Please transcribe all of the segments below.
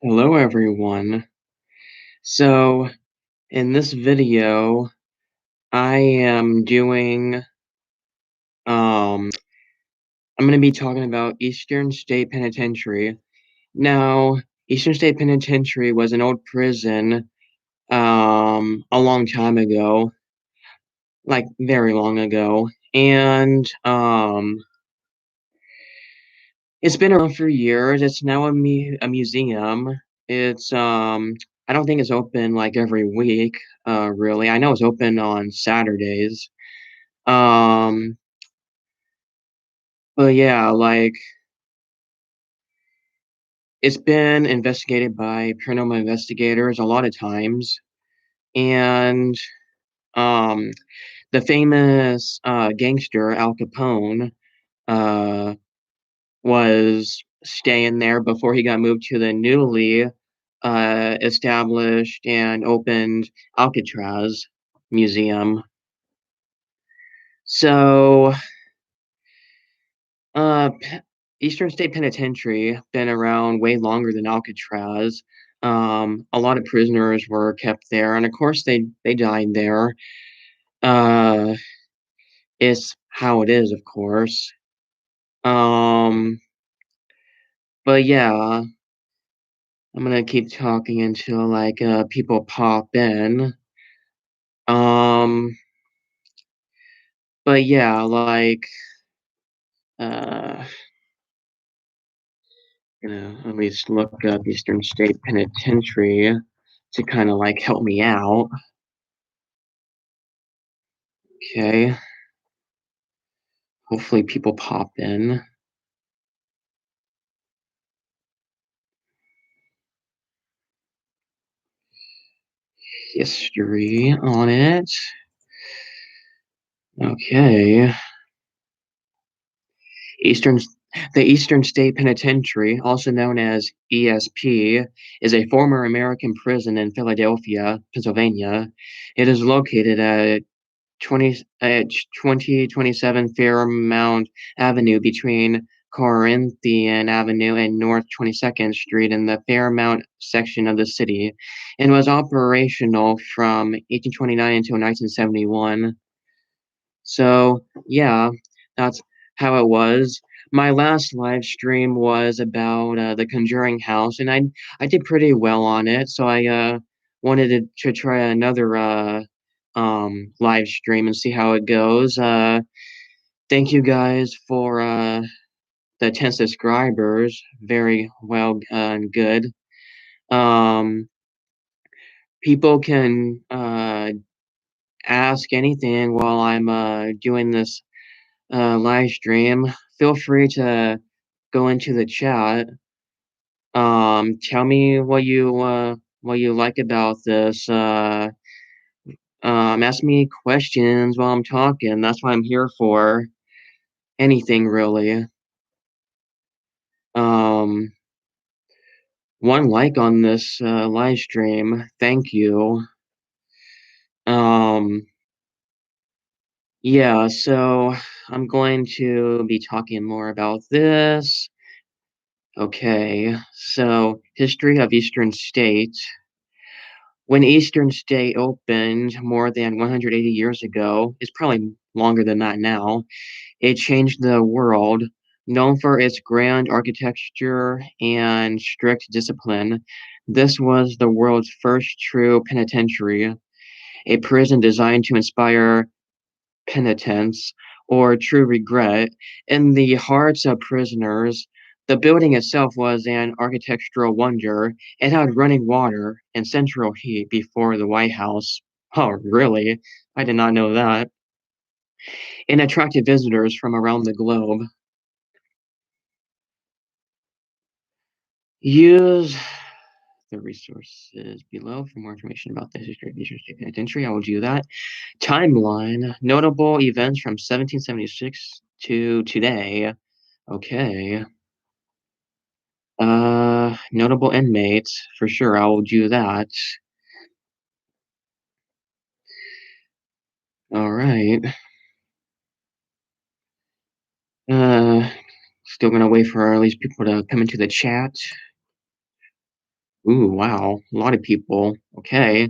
Hello everyone. So in this video, I am doing I'm going to be talking about Eastern State Penitentiary. Now, Eastern State Penitentiary was an old prison a long time ago, like very long ago, and it's been around for years. It's now a museum. It's I don't think it's open like every week, really. I know it's open on Saturdays. Um, but yeah, like it's been investigated by paranormal investigators a lot of times, and um, the famous gangster Al Capone uh was staying there before he got moved to the newly established and opened Alcatraz Museum. So, Eastern State Penitentiary been around way longer than Alcatraz. A lot of prisoners were kept there, and of course they died there. Uh, it's how it is, of course. Um, but yeah, I'm gonna keep talking until like people pop in. Um, but yeah, like uh, at least look up Eastern State Penitentiary to kind of like help me out. Okay, hopefully people pop in. History on it. Okay. Eastern the Eastern State Penitentiary, also known as ESP, is a former American prison in Philadelphia, Pennsylvania. It is located at 2027 Fairmount Avenue between Corinthian Avenue and North 22nd Street in the Fairmount section of the city, and was operational from 1829 until 1971. So, yeah, that's how it was. My last live stream was about the Conjuring House, and I did pretty well on it. So I wanted to try another live stream and see how it goes. Thank you guys for the 10 subscribers. Very well and good. Um, People can ask anything while I'm doing this live stream. Feel free to go into the chat. Tell me what you like about this. Ask me questions while I'm talking. That's what I'm here for. Anything really. Um, One like on this live stream. Thank you. Um, yeah, so I'm going to be talking more about this. Okay, so history of Eastern State. When Eastern State opened more than 180 years ago, it's probably longer than that now, it changed the world. Known for its grand architecture and strict discipline, this was the world's first true penitentiary, a prison designed to inspire penitence or true regret in the hearts of prisoners. The building itself was an architectural wonder. It had running water and central heat before the White House. Oh, really? I did not know that. And attracted visitors from around the globe. Use the resources below for more information about the history of Eastern State Penitentiary. I will do that. Timeline. Notable events from 1776 to today. Okay. Notable inmates, for sure, I will do that. Alright. Uh, Still gonna wait for at least people to come into the chat. Ooh, wow, a lot of people. Okay.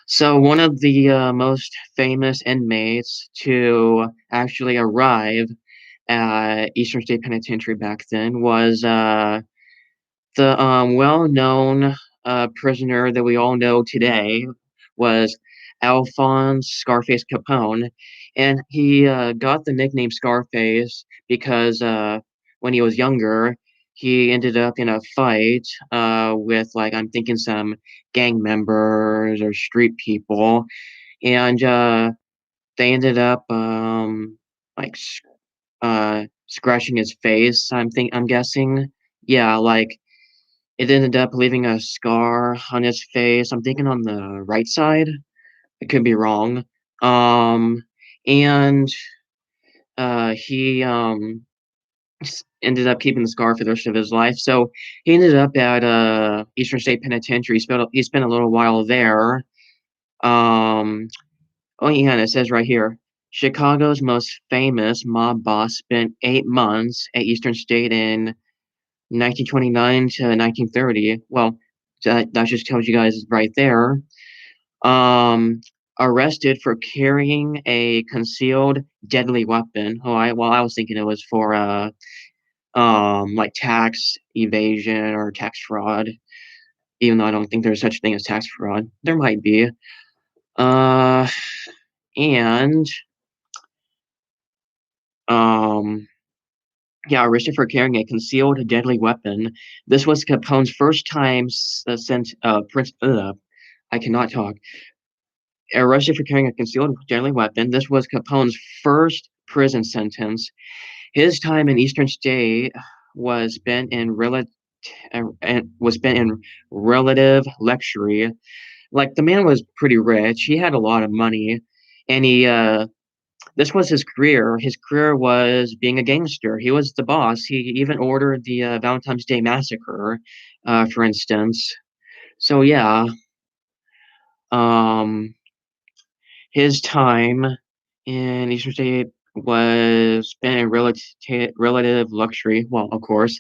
So one of the most famous inmates to actually arrive at Eastern State Penitentiary back then was the well-known prisoner that we all know today was Alphonse Scarface Capone, and he got the nickname Scarface because when he was younger, he ended up in a fight with like I'm thinking some gang members or street people, and they ended up like scratching his face. I'm guessing, yeah, like it ended up leaving a scar on his face. I'm thinking on the right side. I could be wrong. Um, and he ended up keeping the scar for the rest of his life. So he ended up at Eastern State Penitentiary. He spent a little while there. Um, oh yeah, and it says right here, Chicago's most famous mob boss spent 8 months at Eastern State in 1929 to 1930. Well, that just tells you guys right there. Um, Arrested for carrying a concealed deadly weapon. I was thinking it was for like tax evasion or tax fraud. Even though I don't think there's such a thing as tax fraud, there might be. Uh, and um, yeah, arrested for carrying a concealed deadly weapon. This was Capone's first time since I cannot talk. Arrested for carrying a concealed deadly weapon. This was Capone's first prison sentence. His time in Eastern State was spent in relative luxury. Like the man was pretty rich. He had a lot of money, and he this was his career. His career was being a gangster. He was the boss. He even ordered the Valentine's Day massacre, for instance. So yeah, um, his time in Eastern State was spent in relative luxury. Well, of course,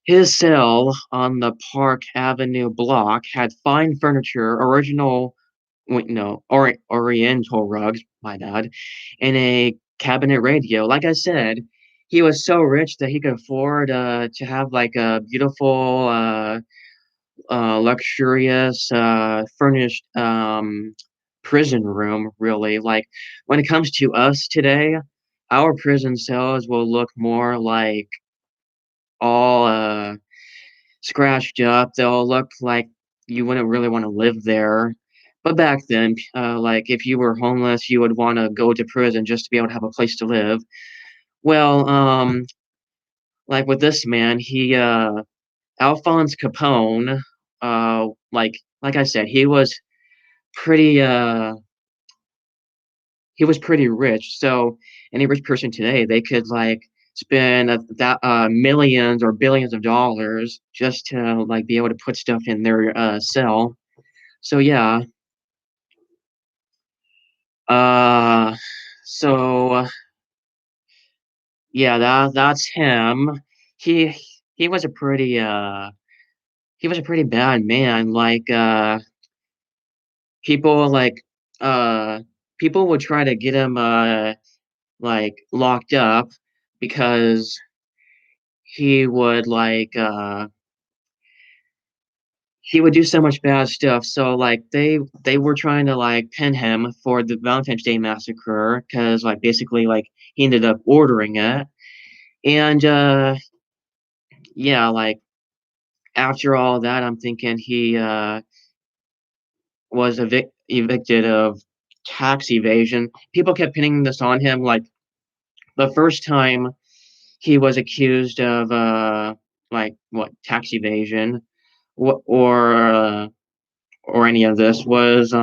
his cell on the Park Avenue block had fine furniture, original, wait, no, Oriental rugs, my bad, and a cabinet radio. Like I said, he was so rich that he could afford to have like a beautiful, luxurious, furnished prison room. Really, like when it comes to us today, our prison cells will look more like all scratched up. They'll look like you wouldn't really want to live there. But back then, like if you were homeless, you would want to go to prison just to be able to have a place to live. Well, like with this man, he Alphonse Capone, like I said, pretty uh he was pretty rich. So any rich person today, they could like spend millions or billions of dollars just to like be able to put stuff in their cell. So yeah, uh, so yeah, that's him. He he was a pretty he was a pretty bad man. People like uh people would try to get him like locked up because he would he would do so much bad stuff. So like they were trying to like pin him for the Valentine's Day massacre because like basically like he ended up ordering it. And yeah, like after all that, I'm thinking he was evicted of tax evasion. People kept pinning this on him. Like the first time he was accused of like what tax evasion, or any of this was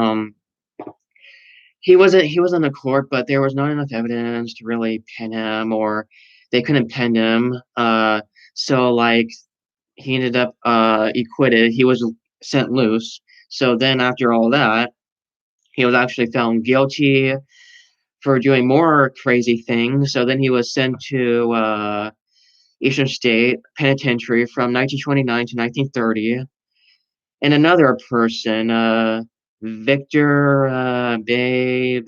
he wasn't in court, but there was not enough evidence to really pin him, or they couldn't pin him. So like he ended up acquitted. He was sent loose. So then after all that, he was actually found guilty for doing more crazy things. So then he was sent to Eastern State Penitentiary from 1929 to 1930. And another person, Victor, Babe,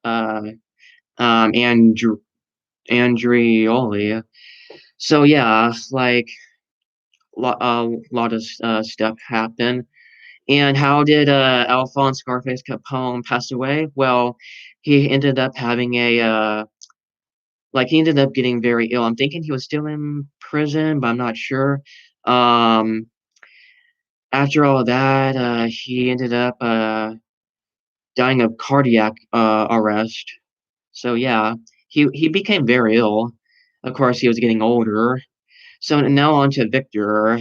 uh, Andrioli. So yeah, like a lot of stuff happened. And how did Alphonse Scarface Capone pass away? Well, he ended up having he ended up getting very ill. I'm thinking he was still in prison, but I'm not sure. Um, After all that, he ended up dying of cardiac arrest. So yeah, he became very ill. Of course, he was getting older. So now on to Victor,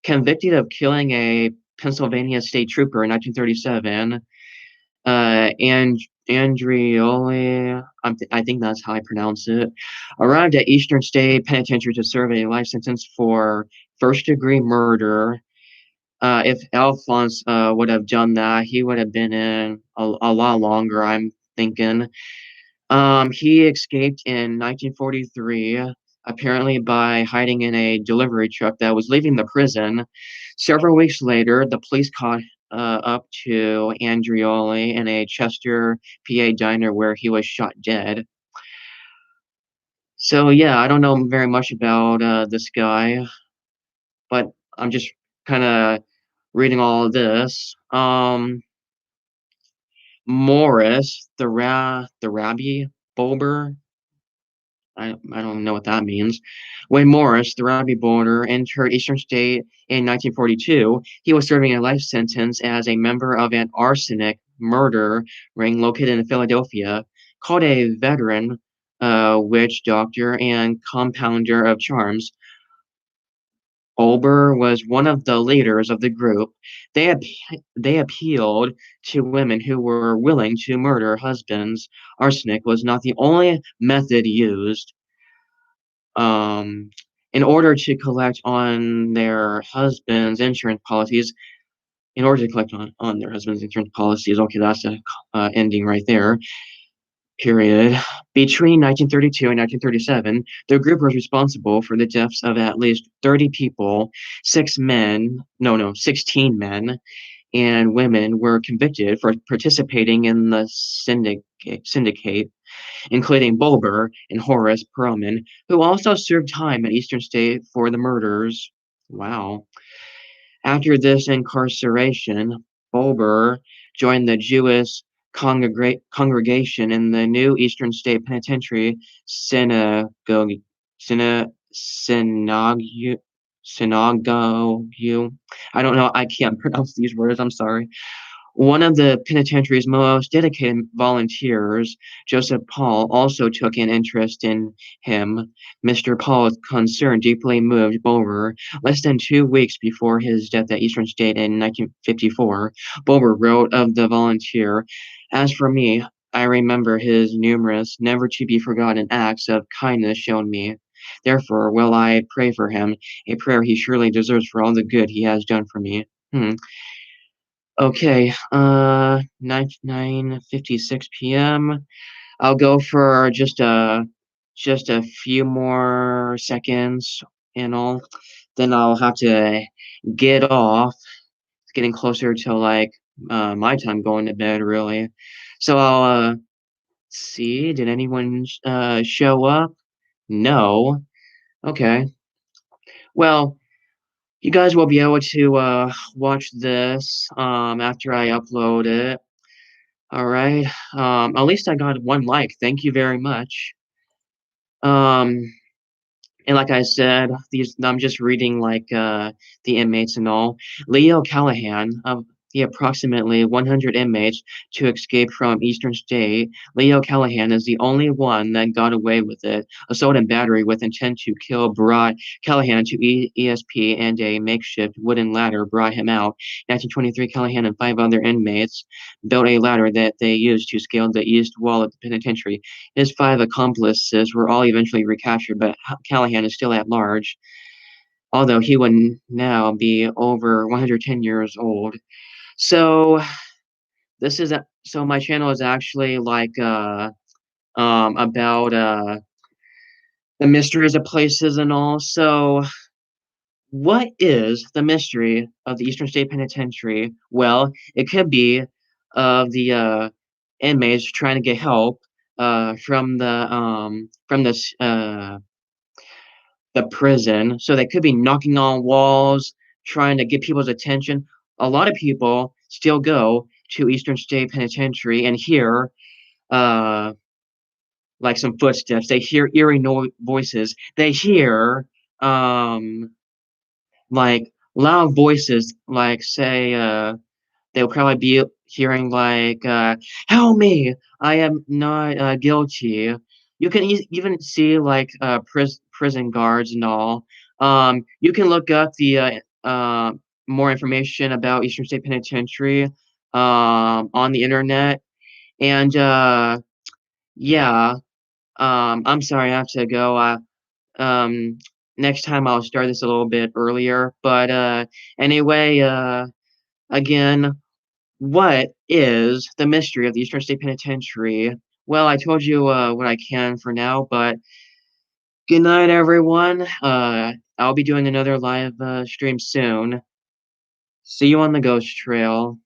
convicted of killing a Pennsylvania state trooper in 1937. And Andrioli, I think that's how I pronounce it, arrived at Eastern State Penitentiary to serve a life sentence for first-degree murder. If Alphonse would have done that, he would have been in a lot longer, I'm thinking. He escaped in 1943, apparently by hiding in a delivery truck that was leaving the prison. Several weeks later, the police caught up to Andrioli in a Chester, PA diner where he was shot dead. So yeah, I don't know very much about this guy, but I'm just kind of reading all of this. Morris, the Rabbi Bulber, I don't know what that means. When Morris, the Robbie Border, entered Eastern State in 1942, he was serving a life sentence as a member of an arsenic murder ring located in Philadelphia, called a veteran witch doctor and compounder of charms. Olber was one of the leaders of the group. They appealed to women who were willing to murder husbands. Arsenic was not the only method used um, in order to collect on their husband's insurance policies. In order to collect on their husband's insurance policies, okay, that's a ending right there. Period. Between 1932 and 1937, the group was responsible for the deaths of at least 30 people. 16 men and women were convicted for participating in the syndicate, including Bulber and Horace Perlman, who also served time at Eastern State for the murders. Wow. After this incarceration, Bulber joined the Jewish congregation in the new Eastern State Penitentiary synagogue. Synagogue. Synagogue. I don't know. I can't pronounce these words. I'm sorry. One of the penitentiary's most dedicated volunteers, Joseph Paul, also took an interest in him. Mr. Paul's concern deeply moved Bulwer. Less than 2 weeks before his death at Eastern State in 1954, Bulwer wrote of the volunteer, "As for me, I remember his numerous, never to be forgotten acts of kindness shown me. Therefore will I pray for him, a prayer he surely deserves for all the good he has done for me." Okay, 9:56 p.m. I'll go for just a few more seconds and all. Then I'll have to get off. It's getting closer to like my time going to bed, really. So I'll see. Did anyone show up? No. Okay. Well, you guys will be able to watch this after I upload it. All right. At least I got one like. Thank you very much. Um, and like I said, these I'm just reading like the inmates and all. Leo Callahan of the approximately 100 inmates to escape from Eastern State, Leo Callahan is the only one that got away with it. Assault and battery with intent to kill brought Callahan to ESP, and a makeshift wooden ladder brought him out. 1923, Callahan and 5 other inmates built a ladder that they used to scale the east wall of the penitentiary. His 5 accomplices were all eventually recaptured, but Callahan is still at large, although he would now be over 110 years old. So so my channel is actually like about the mysteries of places and all. So What is the mystery of the Eastern State Penitentiary? Well, it could be of the inmates trying to get help from the prison. So they could be knocking on walls, trying to get people's attention. A lot of people still go to Eastern State Penitentiary and hear uh, like some footsteps. They hear eerie voices. They hear um, like loud voices, like say they'll probably be hearing like "Help me! I am not guilty." You can even see like prison guards and all. You can look up the more information about Eastern State Penitentiary on the internet. And yeah, I'm sorry I have to go. Um, Next time I'll start this a little bit earlier. But anyway, again, what is the mystery of the Eastern State Penitentiary? Well, I told you what I can for now, but good night, everyone. I'll be doing another live stream soon. See you on the Ghost Trail.